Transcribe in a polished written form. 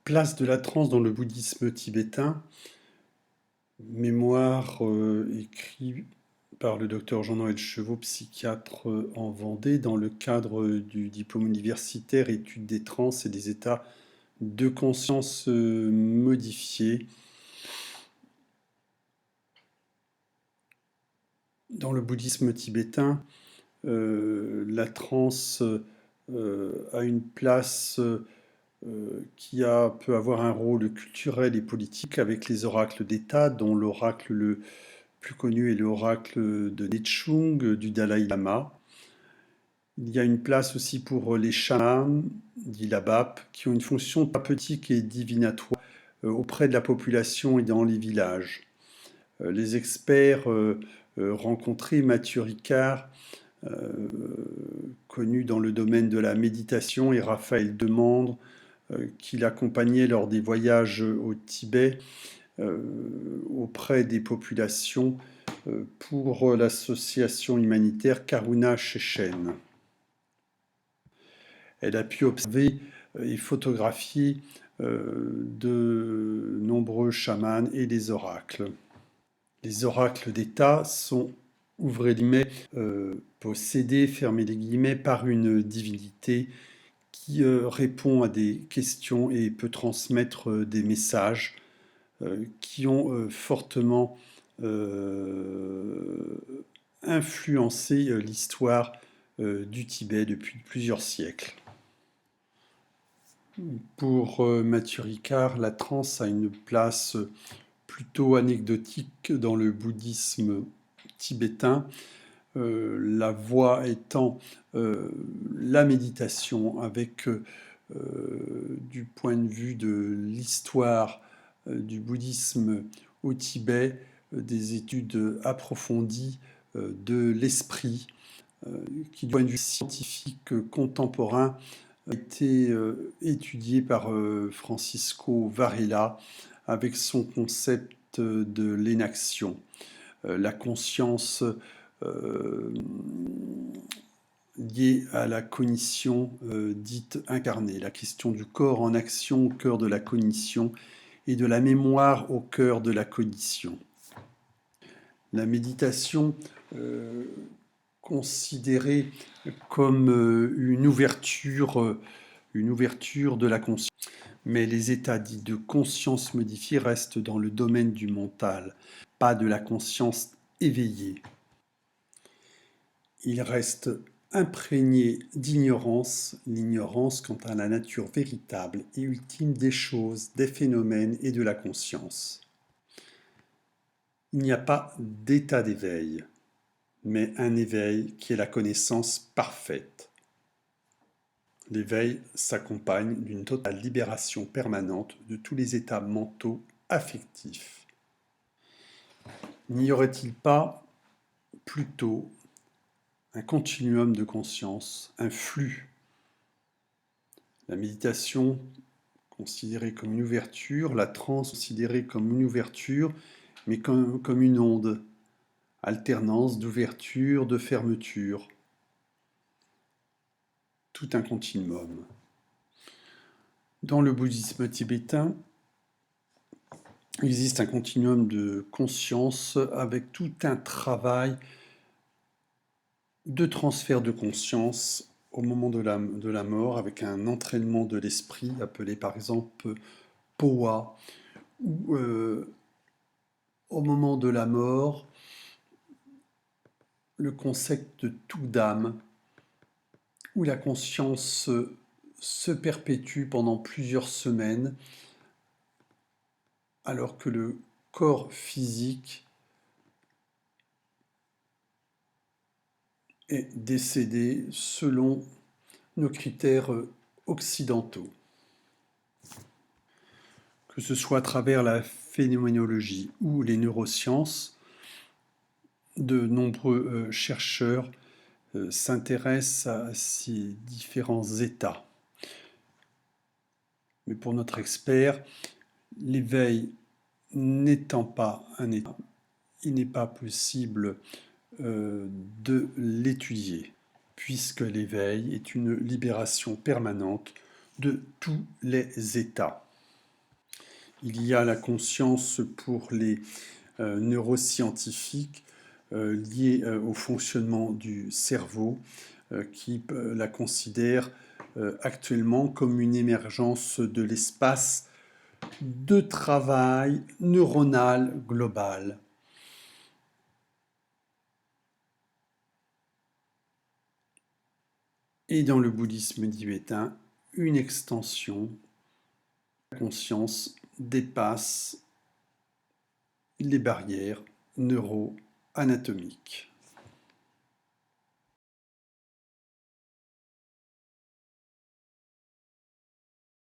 Place de la transe dans le bouddhisme tibétain, mémoire écrit par le docteur Jean-Noël Chevaux, psychiatre en Vendée, dans le cadre du diplôme universitaire études des trans et des états de conscience modifiés. Dans le bouddhisme tibétain, la transe a une place peut avoir un rôle culturel et politique avec les oracles d'État, dont l'oracle le plus connu est l'oracle de Nechung du Dalai Lama. Il y a une place aussi pour les chamans, dit Labap, qui ont une fonction thérapeutique et divinatoire auprès de la population et dans les villages. Les experts rencontrés, Mathieu Ricard, connu dans le domaine de la méditation, et Raphaël Demandre, qui l'accompagnait lors des voyages au Tibet auprès des populations pour l'association humanitaire Karuna Shechen. Elle a pu observer et photographier de nombreux chamans et des oracles. Les oracles d'État sont, ouvrez les guillemets, possédés, fermez les guillemets, par une divinité qui répond à des questions et peut transmettre des messages qui ont fortement influencé l'histoire du Tibet depuis plusieurs siècles. Pour Mathieu Ricard, la transe a une place plutôt anecdotique dans le bouddhisme tibétain, la voie étant la méditation avec, du point de vue de l'histoire du bouddhisme au Tibet, des études approfondies de l'esprit, qui du point de vue scientifique contemporain a été étudié par Francisco Varela avec son concept de l'énaction. La conscience liée à la cognition dite incarnée, la question du corps en action au cœur de la cognition et de la mémoire au cœur de la cognition. La méditation considérée comme une ouverture de la conscience. Mais les états dits de conscience modifiée restent dans le domaine du mental, pas de la conscience éveillée. Ils restent imprégnés d'ignorance, l'ignorance quant à la nature véritable et ultime des choses, des phénomènes et de la conscience. Il n'y a pas d'état d'éveil, mais un éveil qui est la connaissance parfaite. L'éveil s'accompagne d'une totale libération permanente de tous les états mentaux affectifs. N'y aurait-il pas plutôt un continuum de conscience, un flux? La méditation considérée comme une ouverture, la transe considérée comme une ouverture, mais comme une onde, alternance d'ouverture, de fermeture. Tout un continuum. Dans le bouddhisme tibétain, il existe un continuum de conscience avec tout un travail de transfert de conscience au moment de la mort, avec un entraînement de l'esprit appelé par exemple Powa, ou au moment de la mort, le concept de tout d'âme, où la conscience se perpétue pendant plusieurs semaines, alors que le corps physique est décédé selon nos critères occidentaux. Que ce soit à travers la phénoménologie ou les neurosciences, de nombreux chercheurs s'intéressent à ces différents états. Mais pour notre expert, l'éveil n'étant pas un état, il n'est pas possible de l'étudier, puisque l'éveil est une libération permanente de tous les états. Il y a la conscience pour les neuroscientifiques liée au fonctionnement du cerveau qui la considèrent actuellement comme une émergence de l'espace de travail neuronal global. Et dans le bouddhisme tibétain, une extension de la conscience dépasse les barrières neuro-anatomiques.